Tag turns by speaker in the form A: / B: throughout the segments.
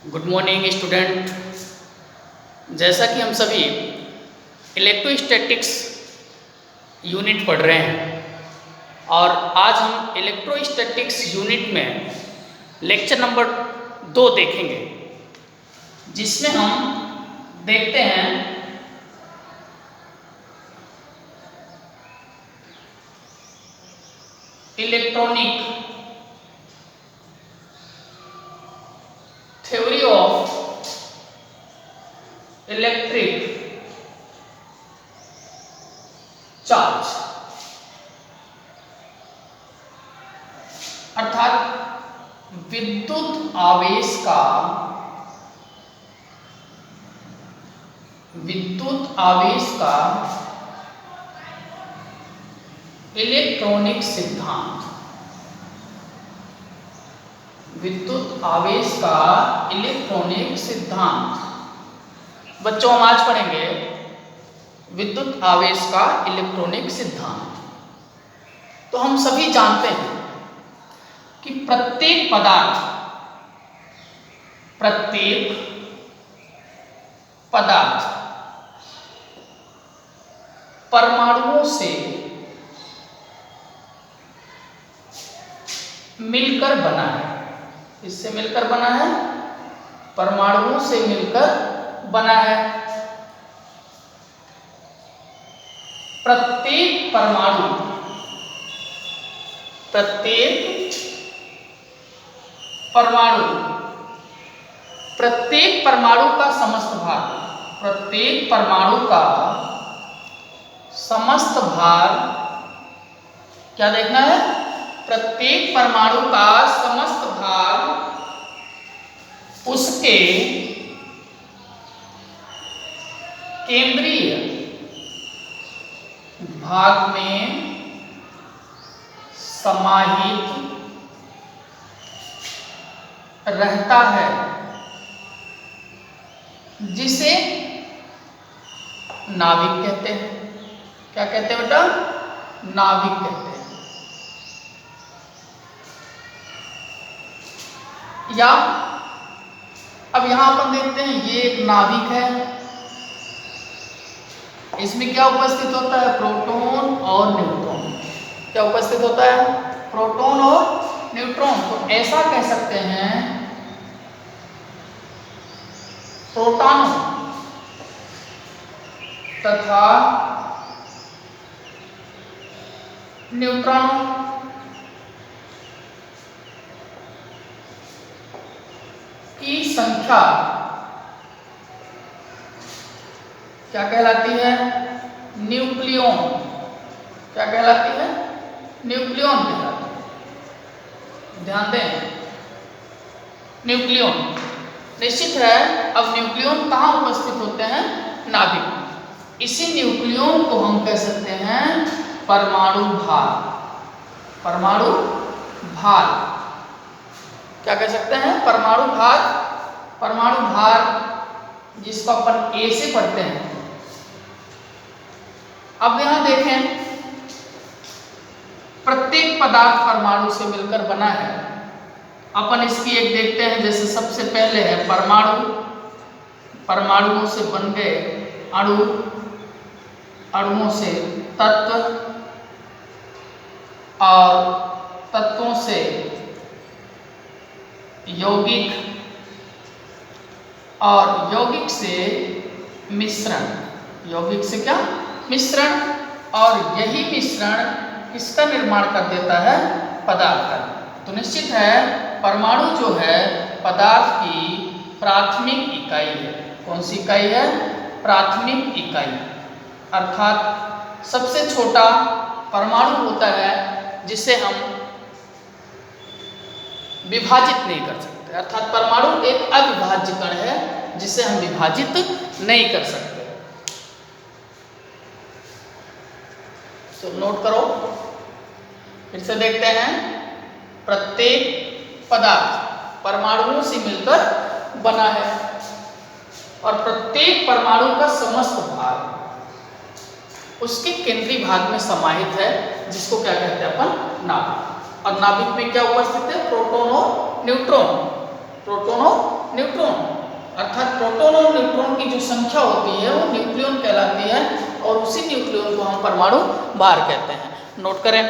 A: Good morning student. जैसा कि हम सभी इलेक्ट्रोस्टैटिक्स यूनिट पढ़ रहे हैं और आज हम इलेक्ट्रोस्टैटिक्स यूनिट में लेक्चर नंबर 2 देखेंगे, जिसमें हम देखते हैं electronic theory of electric charge, अर्थात विद्युत आवेश का इलेक्ट्रॉनिक सिद्धांत। विद्युत आवेश का इलेक्ट्रॉनिक सिद्धांत बच्चों हम आज पढ़ेंगे विद्युत आवेश का इलेक्ट्रॉनिक सिद्धांत। तो हम सभी जानते हैं कि प्रत्येक पदार्थ परमाणुओं से मिलकर बना है। इससे मिलकर बना है, परमाणुओं से मिलकर बना है। प्रत्येक परमाणु का समस्त भार, प्रत्येक परमाणु का समस्त भार क्या देखना है? प्रत्येक परमाणु का समस्त भार उसके केंद्रीय भाग में समाहित रहता है, जिसे नाभिक कहते हैं। क्या कहते हैं बेटा? नाभिक कहते हैं। या अब यहां अपन देखते हैं, ये एक नाभिक है। इसमें क्या उपस्थित होता है? प्रोटॉन और न्यूट्रॉन। क्या उपस्थित होता है? प्रोटॉन और न्यूट्रॉन। तो ऐसा कह सकते हैं, प्रोटॉन तथा न्यूट्रॉन की संख्या क्या कहलाती है? न्यूक्लियॉन। क्या कहलाती है? न्यूक्लियॉन कहलाती है। ध्यान दें, न्यूक्लियॉन निश्चित है। अब न्यूक्लियॉन कहाँ उपस्थित होते हैं? नाभिक। इसी न्यूक्लियॉन को हम कह सकते हैं परमाणु भार। परमाणु भार क्या कह सकते हैं? परमाणु भार। परमाणु भार जिसको अपन ए से पढ़ते हैं। अब यहां देखें, प्रत्येक पदार्थ परमाणु से मिलकर बना है। अपन इसकी एक देखते हैं। जैसे सबसे पहले है परमाणु। परमाणुओं से बन गए अणु, अणुओं से तत्व और तत्वों से यौगिक और यौगिक से मिश्रण। यौगिक से क्या? मिश्रण। और यही मिश्रण किसका निर्माण कर देता है? पदार्थ का। तो निश्चित है परमाणु जो है पदार्थ की प्राथमिक इकाई है। कौन सी इकाई है? प्राथमिक इकाई। अर्थात सबसे छोटा परमाणु होता है जिसे हम विभाजित नहीं कर सकते। अर्थात परमाणु एक अविभाज्य कण है जिसे हम विभाजित नहीं कर सकते। तो नोट करो, फिर से देखते हैं। प्रत्येक पदार्थ परमाणुओं से मिलकर बना है और प्रत्येक परमाणु का समस्त भाग उसके केंद्रीय भाग में समाहित है, जिसको क्या कहते हैं अपन? नाभिक। और नाभिक में क्या उपस्थित है? प्रोटॉन और न्यूट्रॉन। प्रोटॉन और न्यूट्रॉन, अर्थात प्रोटॉन और न्यूट्रॉन की जो संख्या होती है वो न्यूक्लियन कहलाती है और उसी न्यूक्लियन को हम परमाणु भार कहते हैं। नोट करें।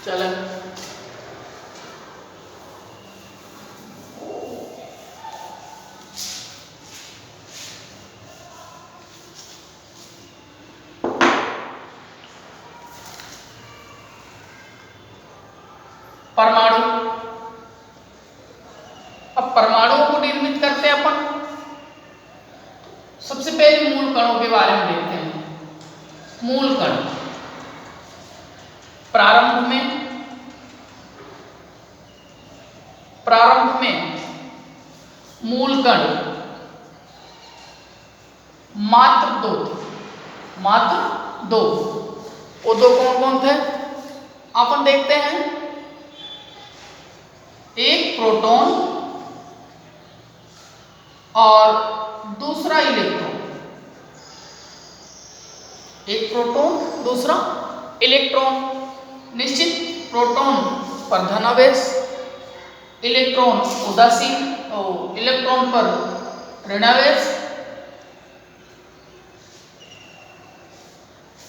A: चलें, परमाणु। अब परमाणुओं को निर्मित करते हैं अपन। सबसे पहले मूल कणों के बारे में देखते हैं। मूल कण प्रारंभ में मूल कण मात्र दो। वो दो कौन कौन थे अपन देखते हैं। एक प्रोटॉन और दूसरा इलेक्ट्रॉन। एक प्रोटॉन दूसरा इलेक्ट्रॉन। निश्चित प्रोटॉन पर धनावेश, इलेक्ट्रॉन उदासीन और इलेक्ट्रॉन पर ऋणावेश,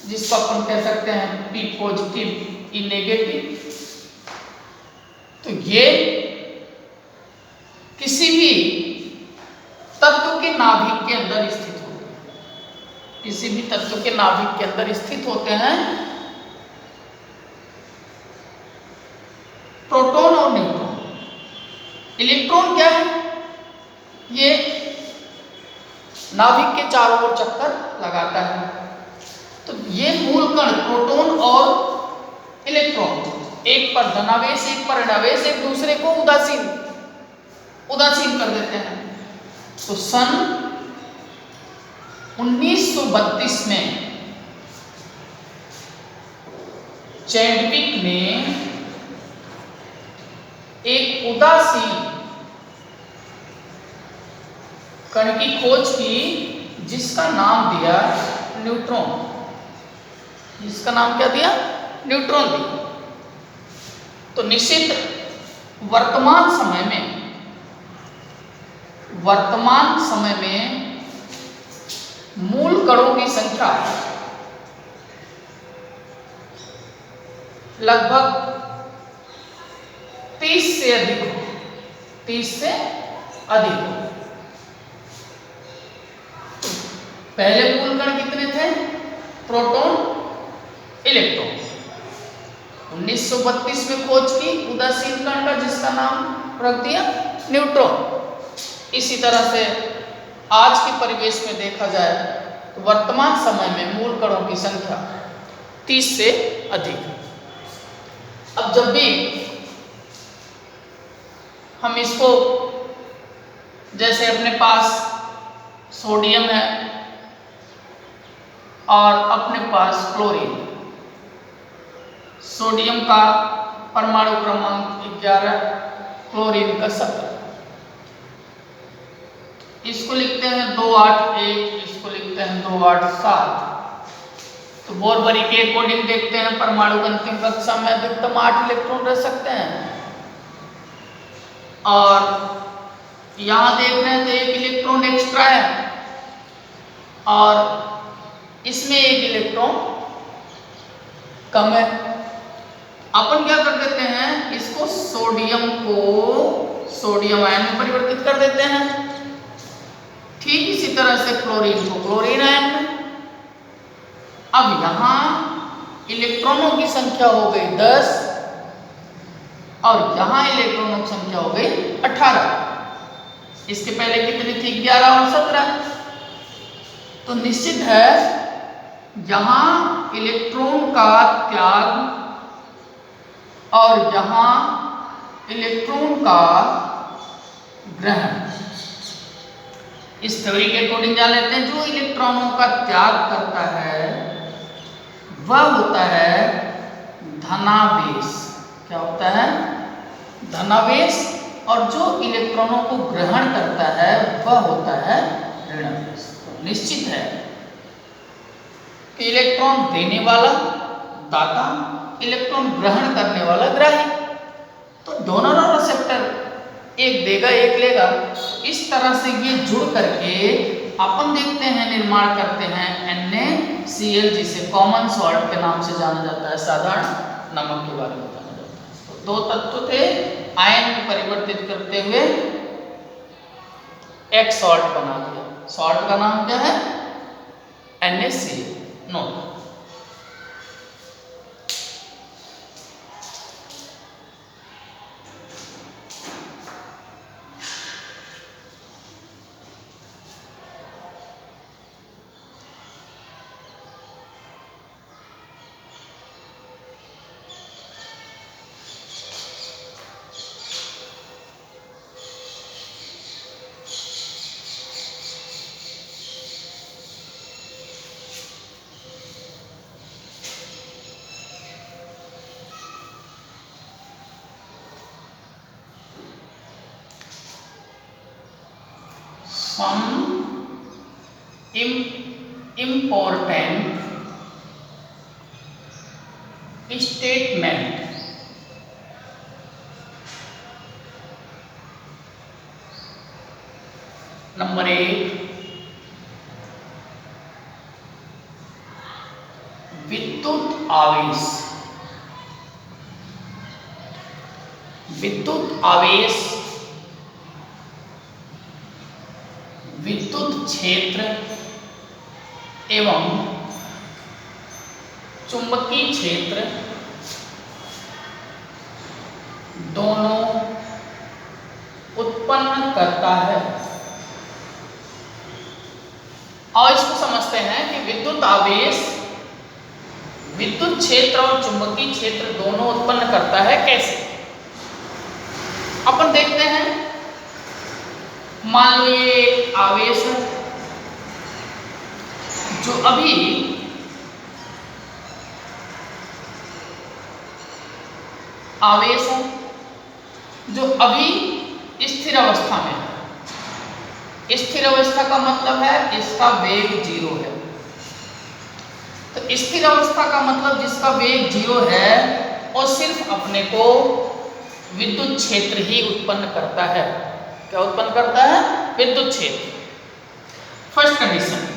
A: जिसको अपन कह सकते हैं P पॉजिटिव E नेगेटिव। तो ये किसी भी तत्व के नाभिक के अंदर स्थित होते हैं। किसी भी तत्व के नाभिक के अंदर स्थित होते हैं प्रोटॉन और न्यूट्रॉन। इलेक्ट्रॉन क्या है? ये नाभिक के चारों ओर चक्कर लगाता है। तो ये मूल कण प्रोटॉन और इलेक्ट्रॉन, एक पर धनावेश एक पर ऋणावेश, एक दूसरे को उदासीन कर देते हैं। तो सन 1932 में चैडविक ने एक उदासीन कण की खोज की, जिसका नाम दिया न्यूट्रॉन। जिसका नाम क्या दिया? न्यूट्रॉन दिया। तो निश्चित वर्तमान समय में मूल कणों की संख्या लगभग 30 से अधिक हो। पहले मूल कण कितने थे? Proton, electron. 1932 में खोज की उदासीन कण का, जिसका नाम रख दिया न्यूट्रॉन। इसी तरह से आज के परिवेश में देखा जाए तो वर्तमान समय में मूल कणों की संख्या 30 से अधिक है। अब जब भी हम इसको, जैसे अपने पास सोडियम है और अपने पास क्लोरीन, सोडियम का परमाणु क्रमांक 11, क्लोरीन का 17। इसको लिखते हैं 281, इसको लिखते हैं 287। तो बोरबरी के अकॉर्डिंग देखते हैं परमाणु की अंतिम कक्षा में अधिकतम 8 इलेक्ट्रॉन रह सकते हैं। और यहां देख रहे हैं तो एक इलेक्ट्रॉन एक्स्ट्रा है और इसमें एक इलेक्ट्रॉन कम है। अपन क्या कर देते हैं, इसको सोडियम को सोडियम आयन में परिवर्तित कर देते हैं। ठीक इसी तरह से क्लोरीन को क्लोरीन आयन में। अब यहां इलेक्ट्रॉनों की संख्या हो गई 10 और यहां इलेक्ट्रॉनों की संख्या हो गई 18। इसके पहले कितनी थी? 11 और 17। तो निश्चित है यहां इलेक्ट्रॉन का त्याग और यहां इलेक्ट्रॉन का ग्रहण। इस थ्योरी के अकॉर्डिंग जान लेते हैं, जो इलेक्ट्रॉनों का त्याग करता है वह होता है धनावेश। क्या होता है? धनावेश और जो इलेक्ट्रॉनों को ग्रहण करता है वह होता है ऋणावेश। निश्चित है कि इलेक्ट्रॉन देने वाला दाता, इलेक्ट्रॉन ग्रहण करने वाला ग्राही, तो डोनर और रिसेप्टर एक देगा एक लेगा। इस तरह से ये जुड़ करके अपन देखते हैं निर्माण करते हैं NaCl, जिसे कॉमन सॉल्ट के नाम से जाना जाता है, साधारण नमक के बारे में जाना जाता है। तो दो तत्व थे, आयन में परिवर्तित करते हुए एक सॉल्ट बना दिया। सॉल्ट का नाम क्या है? NaCl। Note some important statement number 1, विद्युत आवेश। विद्युत आवेश विद्युत क्षेत्र एवं चुंबकीय क्षेत्र दोनों उत्पन्न करता है। और इसको समझते हैं कि विद्युत आवेश विद्युत क्षेत्र और चुंबकीय क्षेत्र दोनों उत्पन्न करता है। कैसे? अपन देखते हैं, मान लो ये एक आवेश है जो अभी स्थिर अवस्था में है। स्थिर अवस्था का मतलब है इसका वेग 0 है। तो स्थिर अवस्था का मतलब जिसका वेग 0 है और सिर्फ अपने को विद्युत क्षेत्र ही उत्पन्न करता है। क्या उत्पन्न करता है? विद्युत क्षेत्र। First condition.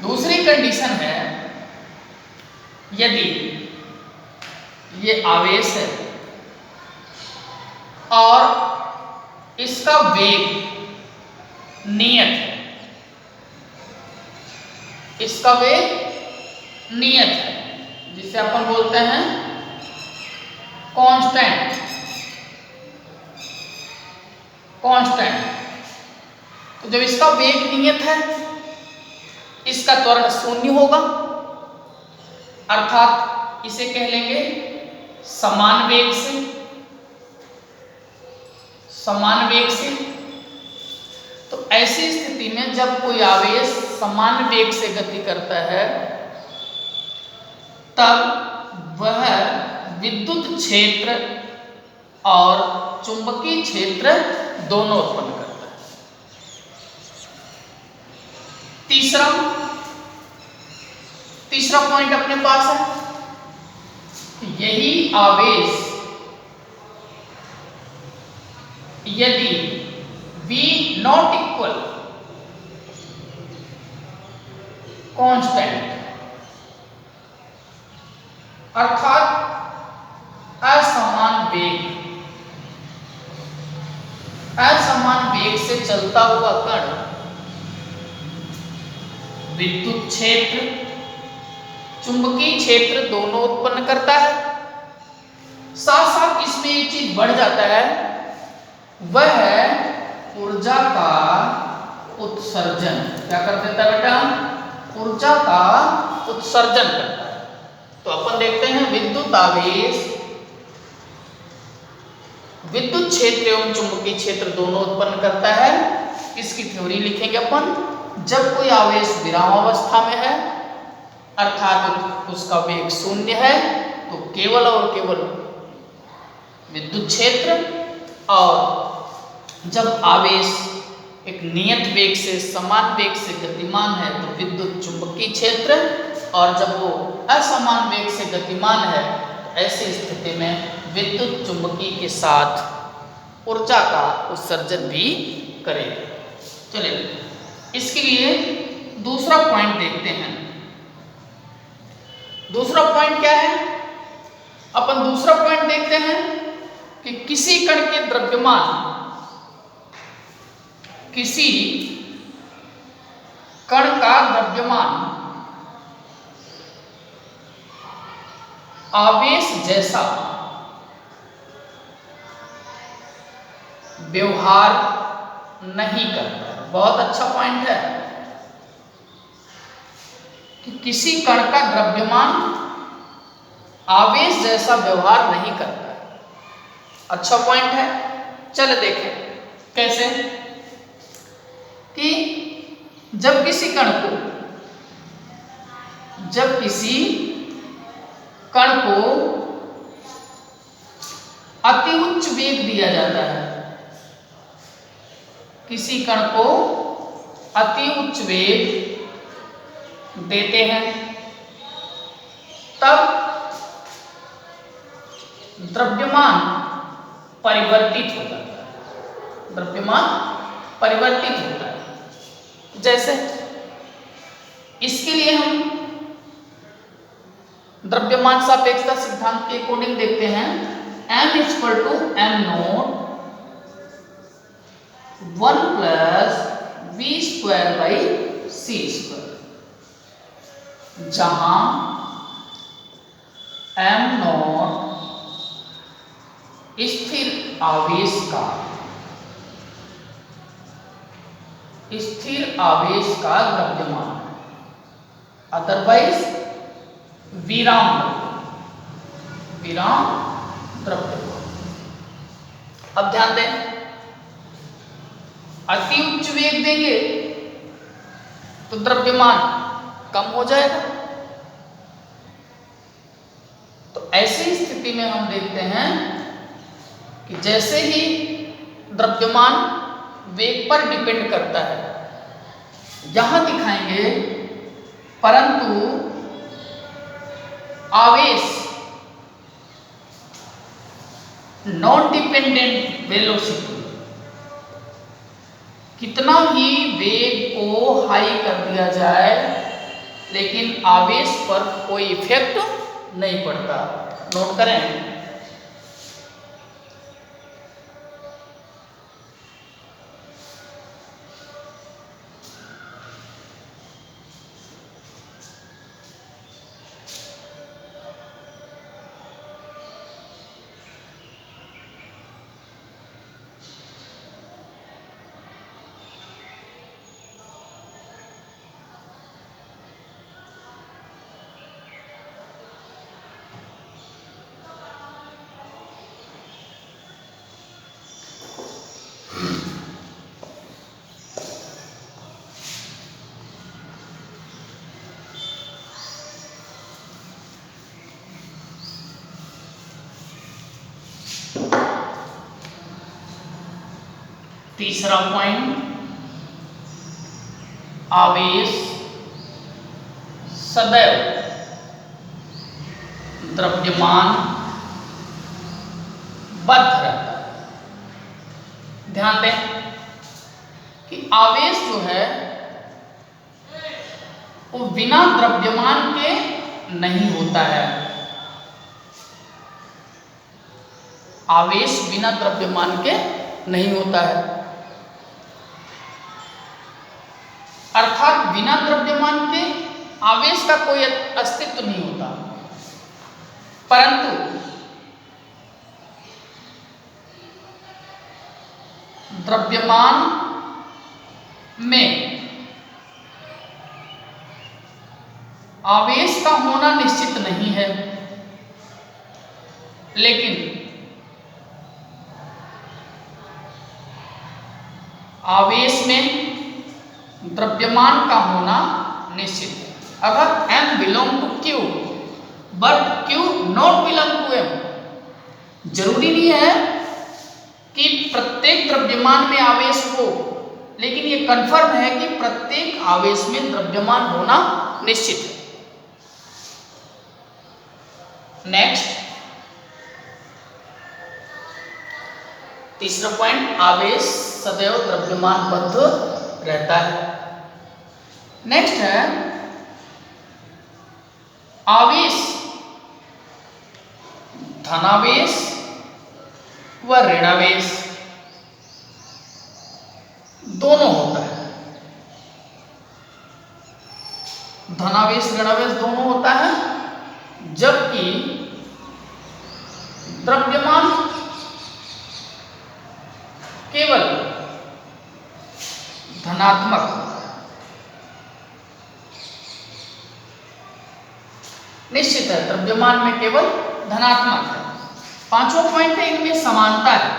A: दूसरी कंडीशन है, यदि ये आवेश है और इसका वेग नियत है, इसका वेग नियत है, जिसे अपन बोलते हैं कांस्टेंट। तो जब इसका वेग नियत है, इसका त्वरण 0 होगा, अर्थात इसे कह लेंगे समान वेग से। तो ऐसी स्थिति में जब कोई आवेश समान वेग से गति करता है तब वह विद्युत क्षेत्र और चुंबकीय क्षेत्र दोनों उत्पन्न करता है। तीसरा पॉइंट अपने पास है, यही आवेश यदि V नॉट इक्वल कांस्टेंट, अर्थात असमान वेग से चलता हुआ कण विद्युत क्षेत्र, चुंबकीय क्षेत्र दोनों उत्पन्न करता है। साथ साथ इसमें एक चीज बढ़ जाता है, वह है ऊर्जा का उत्सर्जन। क्या कर देता है बेटा? ऊर्जा का उत्सर्जन करता है। तो अपन देखते हैं विद्युत आवेश विद्युत क्षेत्र एवं चुंबकीय क्षेत्र दोनों उत्पन्न करता है। इसकी थ्योरी लिखेंगे अपन। जब कोई आवेश विराम अवस्था में है, अर्थात उसका वेग 0 है, तो केवल और केवल विद्युत क्षेत्र और जब आवेश एक नियत वेग से समान वेग से गतिमान है तो विद्युत चुंबकीय क्षेत्र, और जब वो असमान वेग से गतिमान है तो ऐसी स्थिति में विद्युत चुंबकीय के साथ ऊर्जा का उत्सर्जन भी करेगा। चलिए इसके लिए दूसरा पॉइंट देखते हैं। दूसरा पॉइंट क्या है? अपन दूसरा पॉइंट देखते हैं कि किसी कण के द्रव्यमान, किसी कण का द्रव्यमान आवेश जैसा व्यवहार नहीं करता है। बहुत अच्छा पॉइंट है कि किसी कण का द्रव्यमान आवेश जैसा व्यवहार नहीं करता है। अच्छा पॉइंट है। चलो देखें कैसे कि जब किसी कण को अति उच्च वेग दिया जाता है, किसी कण को अति उच्च वेग देते हैं, तब द्रव्यमान परिवर्तित हो जाता है। द्रव्यमान परिवर्तित होता है। जैसे इसके लिए हम द्रव्यमान सापेक्षता सिद्धांत के अकॉर्डिंग देखते हैं, m = m0 1 + v²/c², जहां m0 स्थिर आवेश का द्रव्यमान, अदरवाइज विराम द्रव्यमान। अब ध्यान दें, अति उच्च वेग देंगे तो द्रव्यमान कम हो जाएगा। तो ऐसी स्थिति में हम देखते हैं कि जैसे ही द्रव्यमान वेग पर डिपेंड करता है, यहां दिखाएंगे, परंतु आवेश नॉन डिपेंडेंट वेलोसिटी, कितना ही वेग को हाई कर दिया जाए लेकिन आवेश पर कोई इफेक्ट नहीं पड़ता। नोट करें। तीसरा पॉइंट, आवेश सदैव द्रव्यमान बद्ध रहता है। ध्यान दें कि आवेश जो है वो बिना द्रव्यमान के नहीं होता है। आवेश बिना द्रव्यमान के नहीं होता है, अर्थात बिना द्रव्यमान के आवेश का कोई अस्तित्व नहीं होता। परंतु द्रव्यमान में आवेश का होना निश्चित नहीं है, लेकिन आवेश में द्रव्यमान का होना निश्चित है। अगर m belong to q but q not belong to m, जरूरी नहीं है कि द्रव्यमान में आवेश हो, लेकिन ये कंफर्म है कि प्रत्येक आवेश में द्रव्यमान होना निश्चित है। नेक्स्ट, तीसरा पॉइंट, आवेश सदैव द्रव्यमान बद्ध रहता है। नेक्स्ट है आवेश धनावेश व ऋणावेश दोनों होता है। धनावेश ऋणावेश दोनों होता है, जबकि द्रव्यमान केवल धनात्मक निश्चित है, द्रव्यमान में केवल धनात्मक है। पांचवा पॉइंट है इनमें समानता है।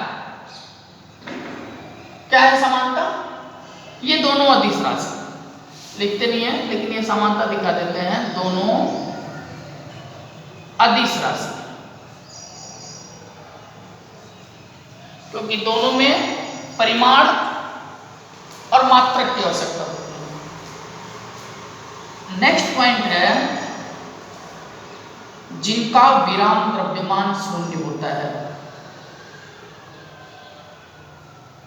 A: क्या है समानता? ये दोनों अदिश राशि, लिखते नहीं है लेकिन ये समानता दिखा देते हैं, दोनों अदिश राशि, क्योंकि दोनों में परिमाण और मात्रक की आवश्यकता होती है। नेक्स्ट पॉइंट है जिनका विराम द्रव्यमान शून्य होता है।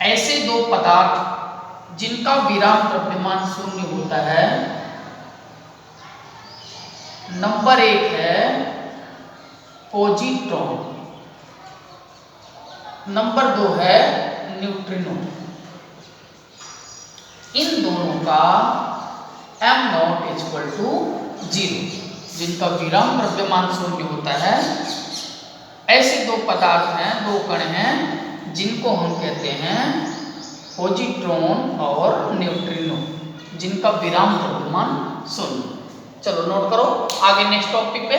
A: ऐसे दो पदार्थ जिनका विराम द्रव्यमान शून्य होता है, नंबर 1 है पॉजिट्रॉन, नंबर 2 है न्यूट्रिनो। इन दोनों का m0 = 0, जिनका विराम द्रव्यमान शून्य होता है। ऐसे दो पदार्थ हैं, दो कण हैं, जिनको हम कहते हैं पॉजिट्रॉन और न्यूट्रिनो, जिनका विराम द्रव्यमान शून्य। चलो नोट करो, आगे नेक्स्ट टॉपिक पे।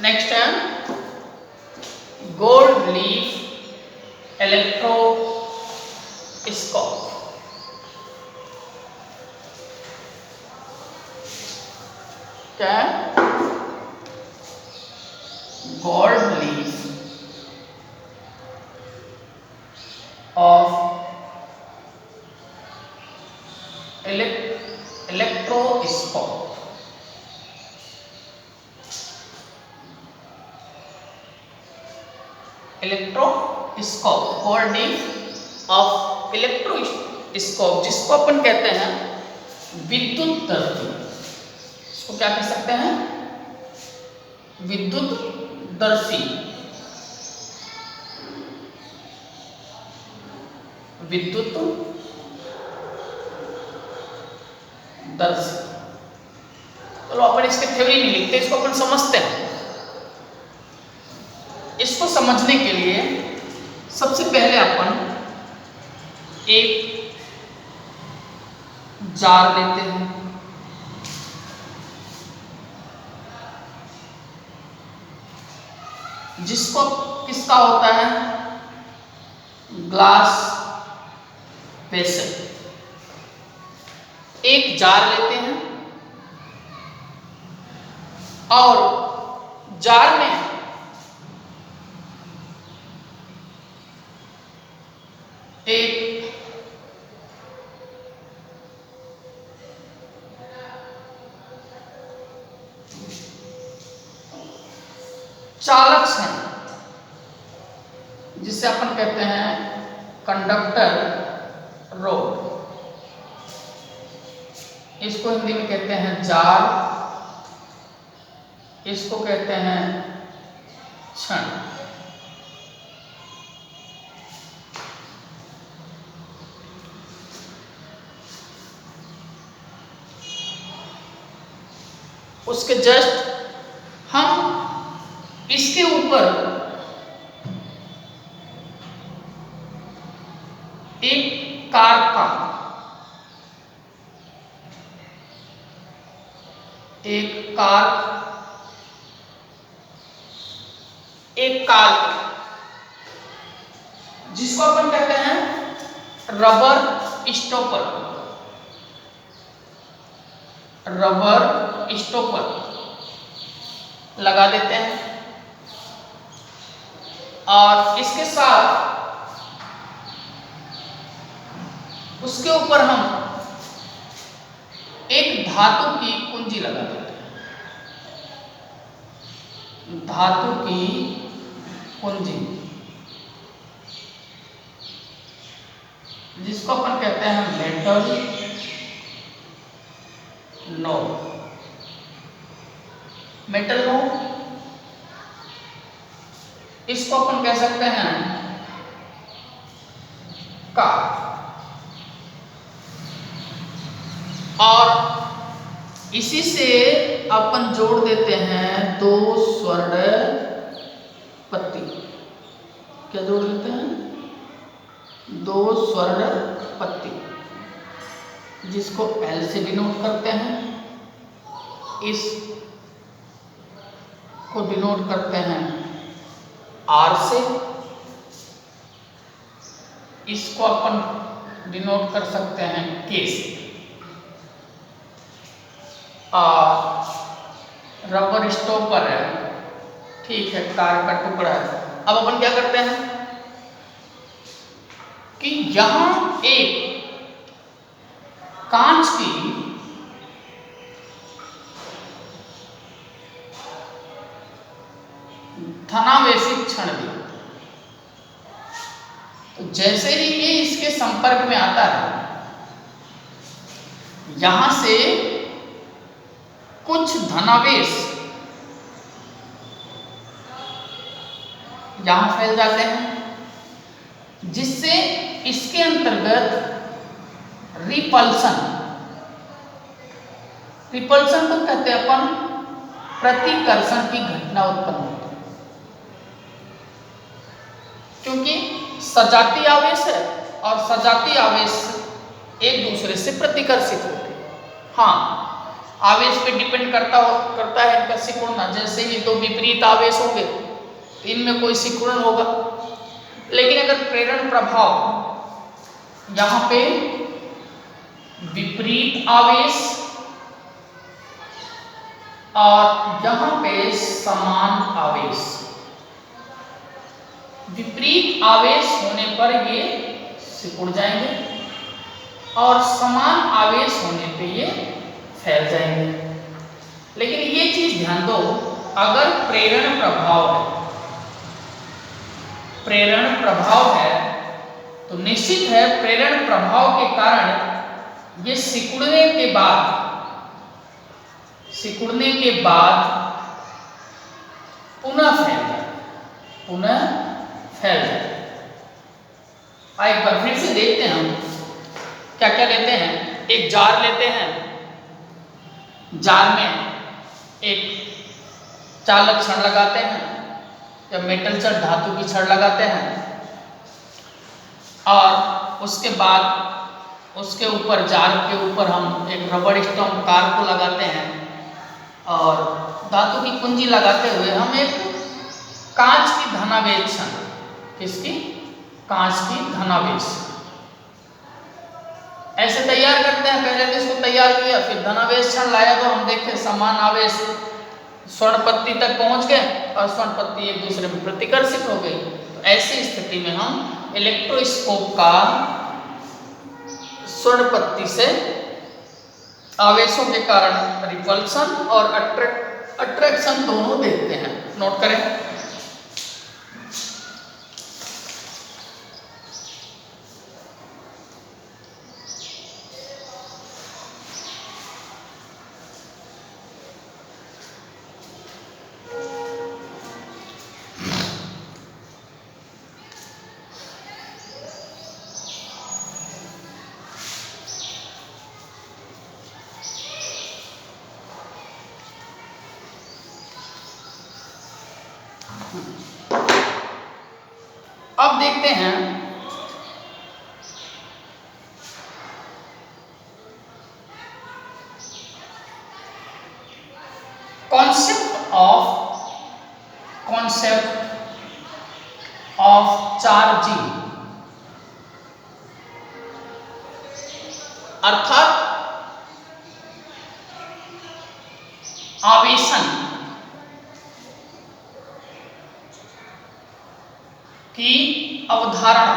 A: नेक्स्ट है गोल्ड लीफ इलेक्ट्रोस्कोप। क्या है? Gold leaf of electroscope. Electroscope, gold leaf of electroscope, जिसको अपन कहते हैं विद्युत दर्शी। इसको क्या कह सकते हैं? विद्युत दर्शी, विद्युत दर्शी। चलो अपन इसके थ्योरी नहीं लिखते, इसको अपन समझते हैं। इसको समझने के लिए सबसे पहले अपन एक जार लेते हैं, जिसको किसका होता है? Glass vessel. एक जार लेते हैं और जार में एक चालक है, जिसे अपन कहते हैं कंडक्टर रोड। इसको हिंदी में कहते हैं जार, इसको कहते हैं छड़। उसके जस्ट हम इसके ऊपर एक कार का एक कार्क जिसको अपन कहते हैं रबर स्टॉपर लगा देते हैं और इसके साथ उसके ऊपर हम एक धातु की कुंजी लगा देते हैं, धातु की कुंजी जिसको अपन कहते हैं मेटल नोड, इसको अपन कह सकते हैं का। और इसी से अपन जोड़ देते हैं दो स्वर्ण पत्ती। क्या जोड़ देते हैं? दो स्वर्ण पत्ती, जिसको L से डिनोट करते हैं, इस को डिनोट करते हैं R से, इसको अपन डिनोट कर सकते हैं K से। और रबर स्टॉपर है, ठीक है, कार का टुकड़ा है। अब अपन क्या करते हैं कि यहां एक कांच की धनावेशित छड़ दी, तो जैसे ही ये इसके संपर्क में आता है, यहां से कुछ धनावेश यहां फैल जाते हैं, जिससे इसके अंतर्गत रिपल्सन को कहते हैं अपन प्रतिकर्षण की घटना उत्पन्न होती है, क्योंकि सजातीय आवेश है और सजातीय आवेश एक दूसरे से प्रतिकर्षित होते हैं। हाँ, आवेश पे डिपेंड करता है इनका सिकुड़ना। जैसे ही दो विपरीत आवेश होंगे इनमें कोई सिकुड़न होगा, लेकिन अगर प्रेरण प्रभाव यहाँ पे विपरीत आवेश और यहाँ पे समान आवेश, विपरीत आवेश होने पर ये सिकुड़ जाएंगे और समान आवेश होने पे ये फैल जाएंगे। लेकिन ये चीज ध्यान दो, अगर प्रेरण प्रभाव है तो निश्चित है प्रेरण प्रभाव के कारण ये सिकुड़ने के बाद पुनः फैल जाए। एक बार फिर से देखते हैं हम क्या क्या लेते हैं। एक जार लेते हैं, जार में एक चालक छड़ लगाते हैं या मेटल छड़, धातु की छड़ लगाते हैं और उसके बाद उसके ऊपर, जार के ऊपर हम एक रबर स्टॉम्प कार को लगाते हैं और धातु की कुंजी लगाते हुए हम एक कांच की धनावेश, किसकी? कांच की धनावेश ऐसे तैयार करते हैं। पहले तो इसको तैयार किया, फिर धनावेश क्षण लाया तो हम देखे समान आवेश स्वर्ण पत्ती तक पहुंच गए और स्वर्ण पत्ती एक दूसरे में प्रतिकर्षित हो गई। तो ऐसी स्थिति में हम इलेक्ट्रोस्कोप का स्वर्ण पत्ती से आवेशों के कारण रिपल्सन और अट्रैक्शन दोनों देखते हैं। नोट करें। अब देखते हैं concept of charging, अर्थात आवेशन की अवधारणा।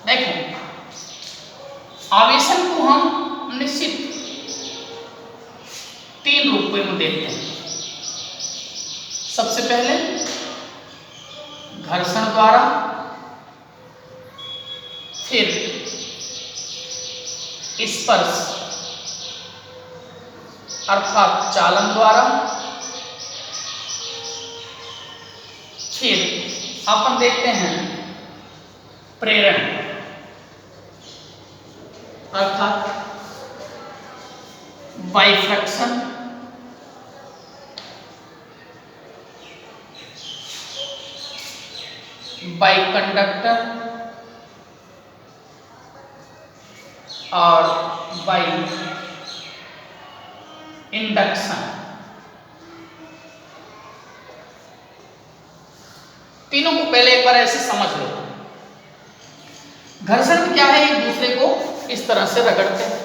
A: देखो, आवेशन को हम निश्चित 3 रूपों में देखते हैं। सबसे पहले घर्षण द्वारा, फिर स्पर्श अर्थात चालन द्वारा, फिर अपन देखते हैं प्रेरण अर्थात बाइफ्रैक्शन, बाइकंडक्टर और बाई इंडक्शन। तीनों को पहले एक बार ऐसे समझ लो। घर्षण में क्या है, एक दूसरे को इस तरह से रगड़ते हैं।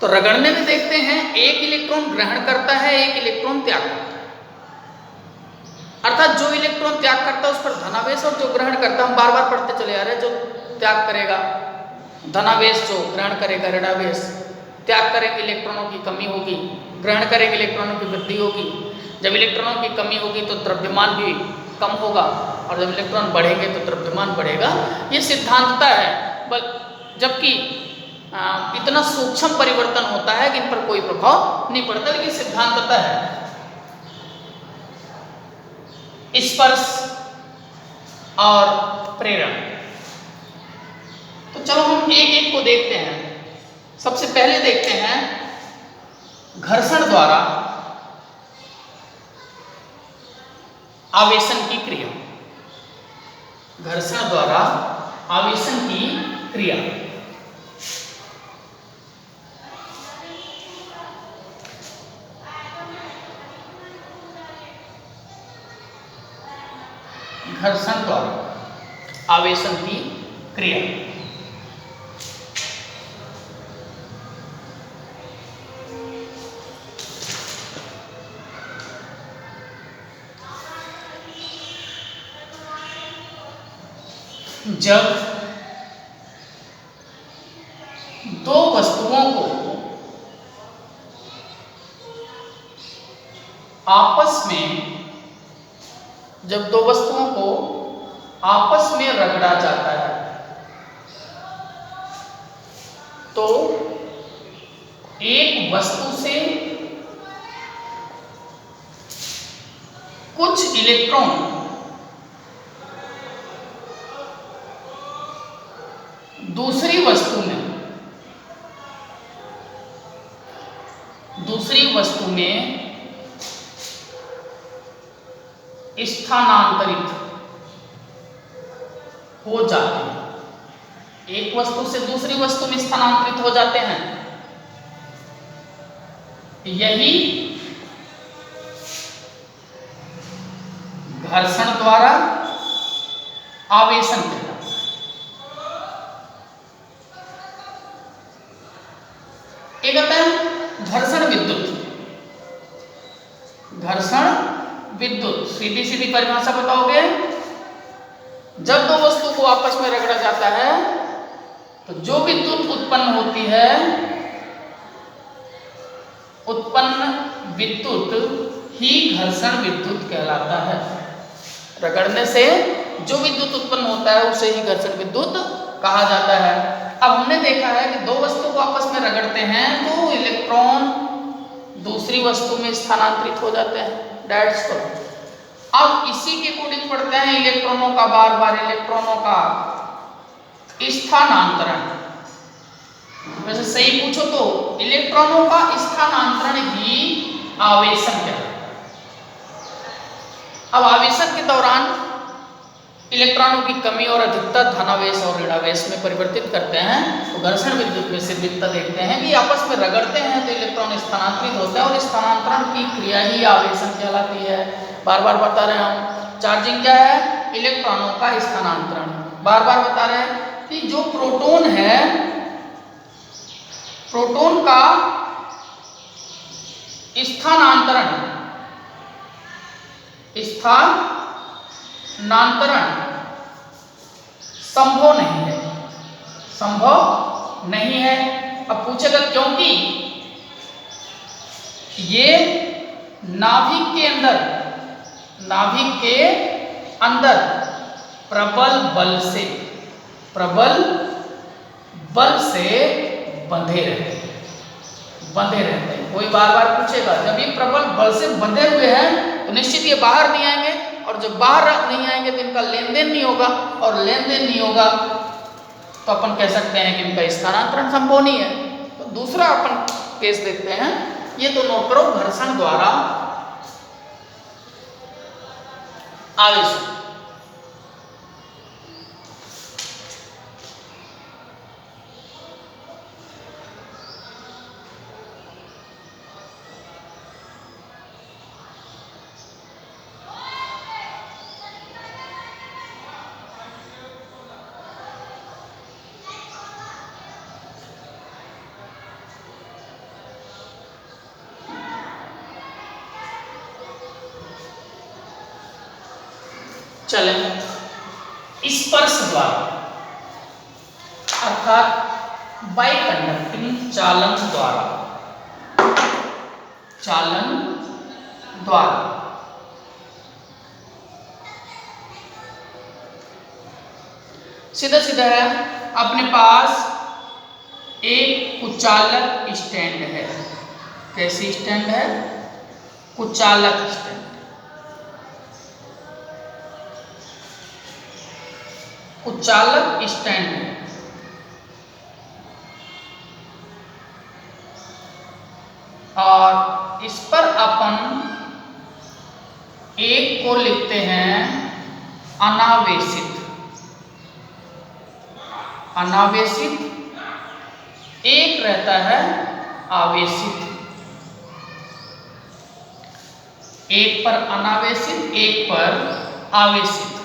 A: तो रगड़ने में देखते हैं एक इलेक्ट्रॉन ग्रहण करता है, एक इलेक्ट्रॉन त्याग करता है। अर्थात जो इलेक्ट्रॉन त्याग करता है उस पर धनावेश, और जो ग्रहण करता है, हम बार बार पढ़ते चले आ रहे हैं, जो त्याग करेगा धनावेश, जो ग्रहण करेगा ऋणावेश। त्याग करेंगे इलेक्ट्रॉनों की कमी होगी, ग्रहण करेंगे इलेक्ट्रॉनों की वृद्धि होगी। जब इलेक्ट्रॉनों की कमी होगी तो द्रव्यमान भी कम होगा, और जब इलेक्ट्रॉन बढ़ेंगे तो द्रव्यमान बढ़ेगा। ये सिद्धांतता है, जबकि इतना सूक्ष्म परिवर्तन होता है कि इन पर कोई प्रभाव नहीं पड़ता, लेकिन सिद्धांतता है। स्पर्श और प्रेरण, तो चलो हम एक एक को देखते हैं। सबसे पहले देखते हैं घर्षण द्वारा आवेशन की क्रिया। घर्षण द्वारा आवेशन की क्रिया। घर्षण द्वारा आवेशन की क्रिया। जब दो वस्तुओं को आपस में रगड़ा जाता है तो एक वस्तु से कुछ इलेक्ट्रॉन दूसरी वस्तु में स्थानांतरित हो जाते हैं। एक वस्तु से दूसरी वस्तु में स्थानांतरित हो जाते हैं। यही घर्षण द्वारा आवेशन कहलाता है। एक आता है घर्षण विद्युत। घर्षण विद्युत सीधी सीधी परिभाषा बताओगे, जब दो वस्तु को आपस में रगड़ा जाता है तो जो विद्युत उत्पन्न होती है, उत्पन्न विद्युत ही घर्षण विद्युत कहलाता है। रगड़ने से जो विद्युत उत्पन्न होता है उसे ही घर्षण विद्युत कहा जाता है। अब हमने देखा है कि दो वस्तु को आपस में रगड़ते हैं तो इलेक्ट्रॉन दूसरी वस्तु में स्थानांतरित हो जाते हैं। That's all. अब इसी के अकॉर्डिंग पढ़ते हैं इलेक्ट्रॉनों का इलेक्ट्रॉनों का स्थानांतरण। वैसे सही पूछो तो इलेक्ट्रॉनों का स्थानांतरण ही आवेशन कहलाता है। अब आवेशन के दौरान इलेक्ट्रॉनों की कमी और अधिकता धनावेश और ऋणावेश में परिवर्तित करते हैं। तो घर्षण विद्युत में सिद्धिकता देखते हैं कि आपस में रगड़ते हैं तो इलेक्ट्रॉन स्थानांतरित होता है और स्थानांतरण की क्रिया ही आवेशन कहलाती है। बार बार बता रहे हैं हम, चार्जिंग क्या है? इलेक्ट्रॉनों का स्थानांतरण। बार बार बता रहे हैं कि जो प्रोटॉन है, प्रोटॉन का स्थानांतरण संभव नहीं है, संभव नहीं है। अब पूछेगा क्योंकि ये नाभिक के अंदर प्रबल बल से बंधे रहते हैं। कोई बार बार पूछेगा, जब ये प्रबल बल से बंधे हुए हैं तो निश्चित ये बाहर नहीं आएंगे, और जब बाहर नहीं आएंगे तो इनका लेन देन नहीं होगा, और लेन देन नहीं होगा तो अपन कह सकते हैं कि इनका स्थानांतरण संभव नहीं है। तो दूसरा अपन केस देखते हैं, ये तो नोट करो, घर्षण द्वारा आवेश। चले स्पर्श द्वारा अर्थात बाइकंडक्टिंग चालन द्वारा सीधा सीधा है, अपने पास एक कुचालक स्टैंड है। कैसी स्टैंड है? कुचालक स्टैंड। कुचालक स्टैंड है और इस पर अपन एक को लिखते हैं अनावेशित। एक रहता है आवेशित। एक पर अनावेशित, एक पर आवेशित।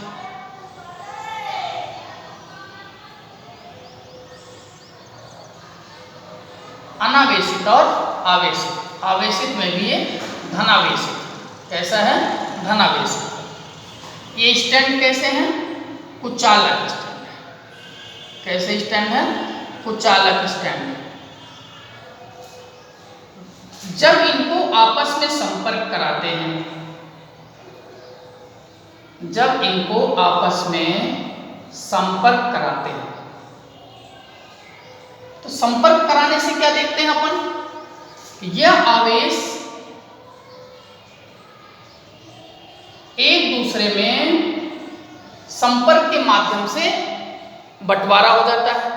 A: अनावेशित और आवेशित। आवेशित में भी ये धनावेशित। कैसा है? धनावेशित। ये स्टैंड कैसे हैं? कुचालक स्टैंड। कैसे स्टैंड है? कुचालक स्टैंड। जब इनको आपस में संपर्क कराते हैं, तो संपर्क कराने से क्या देखते हैं अपन? यह आवेश एक दूसरे में संपर्क के माध्यम से बंटवारा हो जाता है,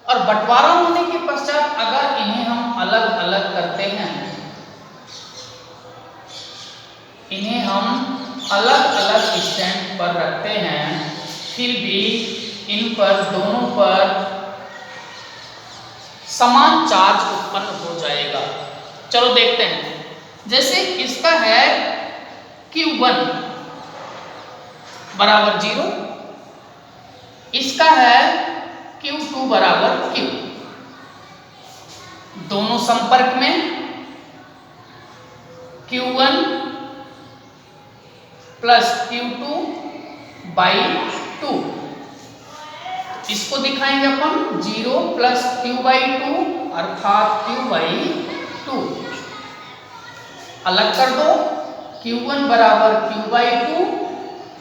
A: और बंटवारा होने के पश्चात अगर इन्हें हम अलग अलग करते हैं, इन्हें हम अलग अलग स्टैंड पर रखते हैं, फिर भी इन पर दोनों पर समान चार्ज उत्पन्न हो जाएगा। चलो देखते हैं। जैसे इसका है Q1 बराबर 0, इसका है Q2 बराबर Q। दोनों संपर्क में Q1 प्लस Q2 बाई 2। इसको दिखाएंगे अपन 0 प्लस Q बाई 2 अर्थात Q बाई 2। अलग कर दो, Q1 बराबर Q बाई 2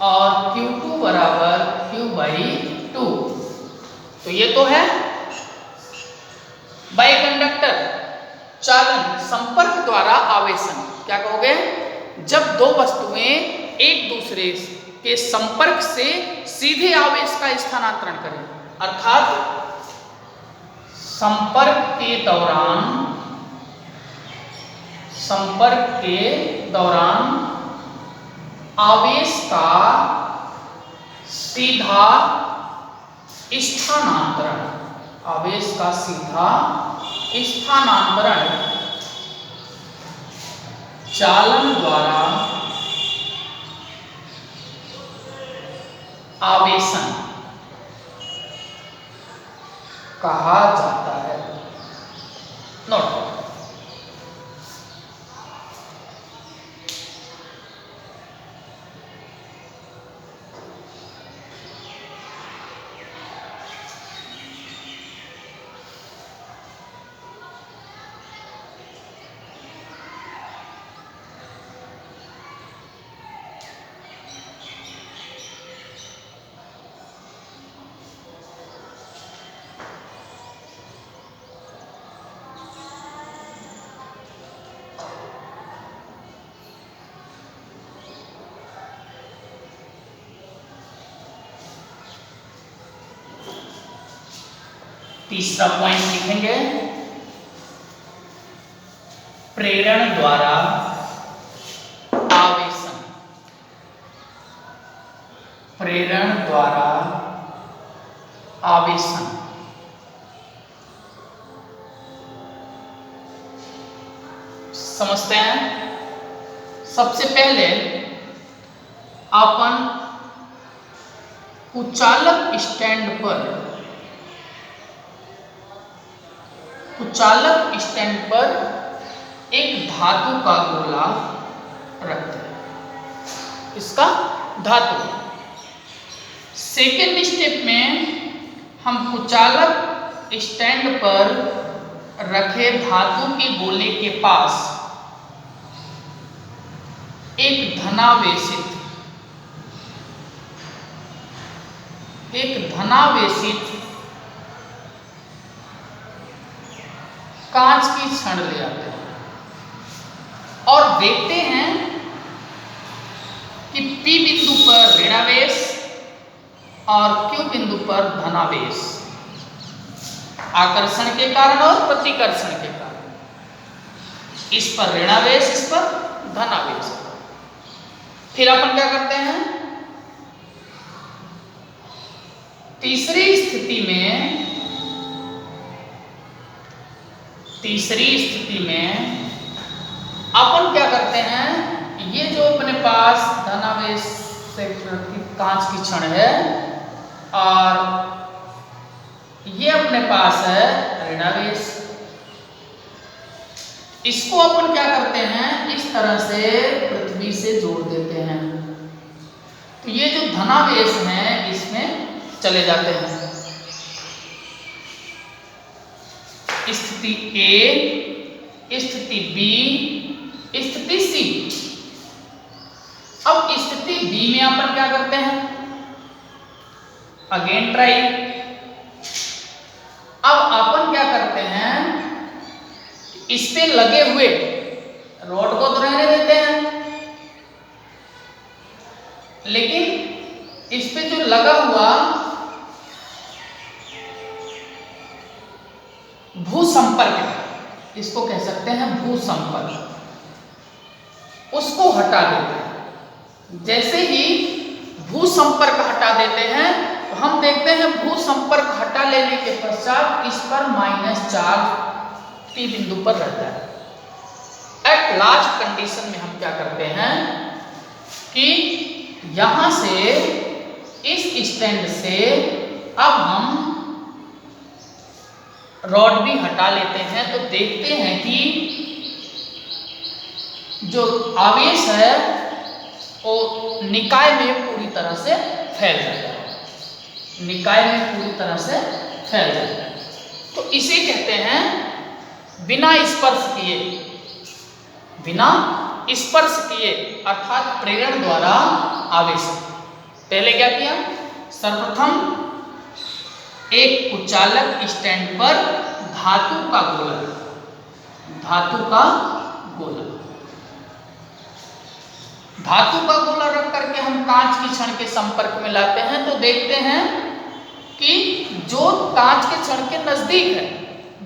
A: और Q2 बराबर Q बाई 2। तो ये तो है बाइकंडक्टर चालन, संपर्क द्वारा आवेशन। क्या कहोगे? जब दो वस्तुएं एक दूसरे के संपर्क से सीधे आवेश का स्थानांतरण करें, अर्थात संपर्क के दौरान आवेश का सीधा स्थानांतरण, आवेश का सीधा स्थानांतरण चालन द्वारा आवेशन कहा जाता है। नोट करो। तीसरा पॉइंट लिखेंगे, प्रेरण द्वारा आवेशन, प्रेरण द्वारा आवेशन। समझते हैं। सबसे पहले अपन कुचालक स्टैंड पर, कुचालक स्टैंड पर एक धातु का गोला रखते हैं, इसका धातु। सेकेंड स्टेप में हम कुचालक स्टैंड पर रखे धातु के गोले के पास एक धनावेशित कांच की छड़ ले आते हैं और देखते हैं कि P बिंदु पर ऋणावेश और Q बिंदु पर धनावेश, आकर्षण के कारण और प्रतिकर्षण के कारण, इस पर ऋणावेश, इस पर धनावेश। फिर अपन क्या करते हैं, तीसरी स्थिति में अपन क्या करते हैं, ये जो अपने पास धनावेश से कांच की छड़ है और ये अपने पास है ऋणावेश, इसको अपन क्या करते हैं, इस तरह से पृथ्वी से जोड़ देते हैं। तो ये जो धनावेश हैं इसमें चले जाते हैं। स्थिति ए, स्थिति बी, स्थिति सी। अब स्थिति बी में अपन क्या करते हैं, अगेन ट्राई। अब अपन क्या करते हैं, इस पे लगे हुए रॉड को तो रहने देते हैं, लेकिन इस पे जो लगा हुआ भूसंपर्क है, इसको कह सकते हैं भूसंपर्क, उसको हटा देते हैं। जैसे ही भूसंपर्क हटा देते हैं तो हम देखते हैं भूसंपर्क हटा लेने के पश्चात इस पर माइनस चार्ज P बिंदु पर रहता है। एट लास्ट कंडीशन में हम क्या करते हैं कि यहां से, इस स्टैंड से अब हम रॉड भी हटा लेते हैं, तो देखते हैं कि जो आवेश है वो निकाय में पूरी तरह से फैल जाता है, निकाय में पूरी तरह से फैल जाता है। तो इसे कहते हैं बिना स्पर्श किए, बिना स्पर्श किए अर्थात प्रेरण द्वारा आवेशन। पहले क्या किया, सर्वप्रथम एक कुचालक स्टैंड पर धातु का गोला, धातु का गोला, धातु का गोला रख करके हम कांच की छड़ के संपर्क में लाते हैं, तो देखते हैं कि जो कांच के छड़ के नजदीक है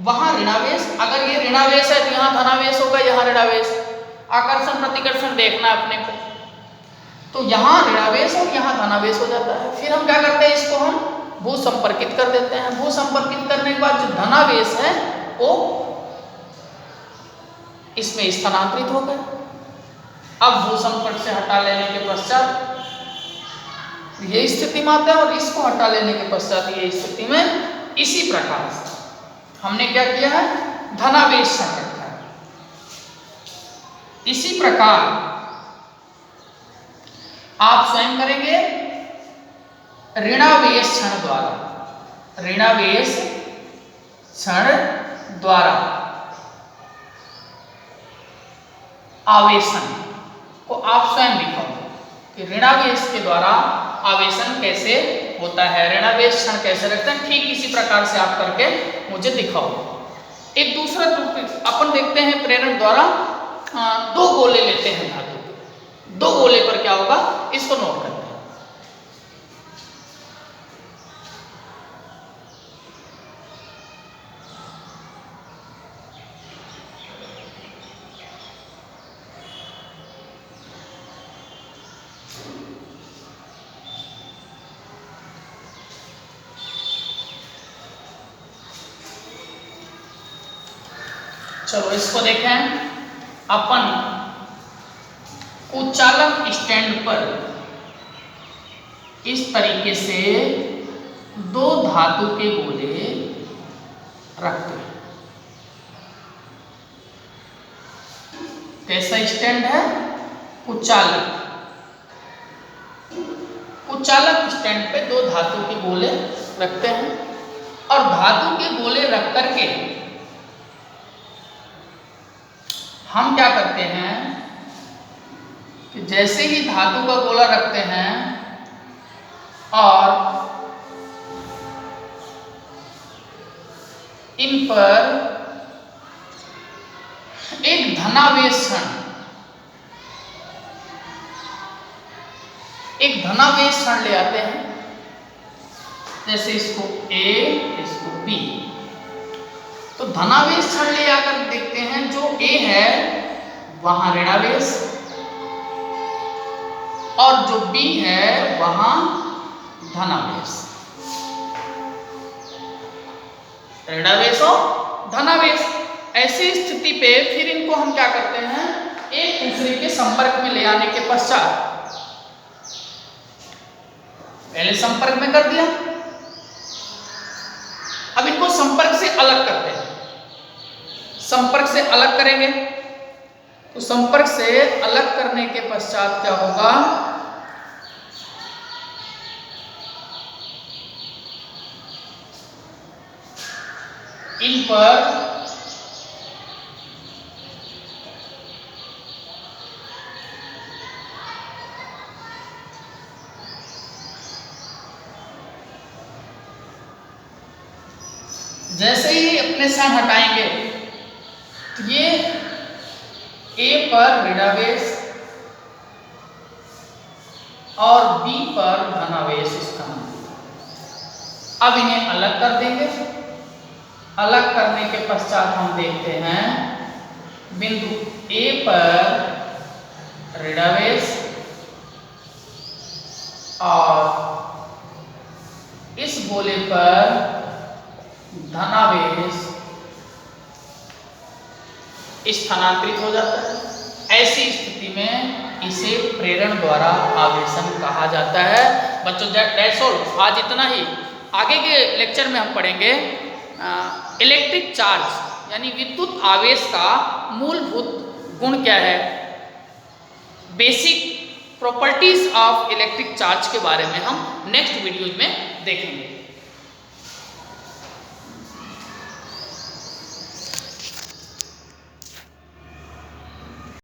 A: वहां ऋणावेश, अगर ये ऋणावेश है तो यहाँ धनावेश होगा, यहाँ ऋणावेश। आकर्षण प्रतिकर्षण देखना अपने को। तो यहाँ ऋणावेश और यहाँ धनावेश हो जाता है। फिर हम क्या करते हैं, इसको हम भू संपर्कित कर देते हैं। भू संपर्कित करने के बाद जो धनावेश है वो इसमें स्थानांतरित हो गए। अब भू संपर्क से हटा लेने के पश्चात ये स्थिति में आता है और इसको हटा लेने के पश्चात ये स्थिति में इसी प्रकार से हमने क्या किया है, धनावेश क्षण रखा है। इसी प्रकार आप स्वयं करेंगे ऋणावेश क्षण द्वारा। ऋणावेश क्षण द्वारा आवेशन को आप स्वयं लिखोगे कि ऋणावेश के द्वारा आवेशन कैसे होता है, ऋणावेश क्षण कैसे रखते हैं। ठीक इसी प्रकार से आप करके मुझे दिखाओ। एक दूसरा अपन देखते हैं प्रेरण द्वारा दो गोले लेते हैं धातु के। दो गोले पर क्या होगा इसको नोट करते हैं। चलो इसको देखें। अपन कुचालक स्टैंड पर इस तरीके से दो धातु के गोले रखते हैं। कैसा स्टैंड है, कुचालक। कुचालक स्टैंड पे दो धातु के गोले रखते हैं और धातु के गोले रख करके हम क्या करते हैं कि जैसे ही धातु का गोला रखते हैं और इन पर एक धनावेश क्षण, एक धनावेश क्षण ले आते हैं। जैसे इसको A, इसको B। तो धनावेश क्षण ले आकर देखते हैं जो A है वहां ऋणावेश और जो B है वहां धनावेश। ऋणावेश और धनावेश। ऐसी स्थिति पे फिर इनको हम क्या करते हैं, एक दूसरे के संपर्क में ले आने के पश्चात पहले संपर्क में कर दिया, अब इनको संपर्क से अलग करते हैं। संपर्क से अलग करेंगे तो संपर्क से अलग करने के पश्चात क्या होगा, इन पर जैसे ही अपने क्षण हटाएंगे तो ये A पर ऋणावेश और B पर धनावेश स्थानांतरित। अब इन्हें अलग कर देंगे। अलग करने के पश्चात हम देखते हैं बिंदु A पर ऋणावेश और इस गोले पर धनावेश स्थानांतरित हो जाता है। ऐसी स्थिति में इसे प्रेरण द्वारा आवेशन कहा जाता है। बच्चों दैट्स ऑल, आज इतना ही। आगे के लेक्चर में हम पढ़ेंगे इलेक्ट्रिक चार्ज यानी विद्युत आवेश का मूलभूत गुण क्या है, basic properties of electric charge के बारे में हम नेक्स्ट वीडियो में देखेंगे।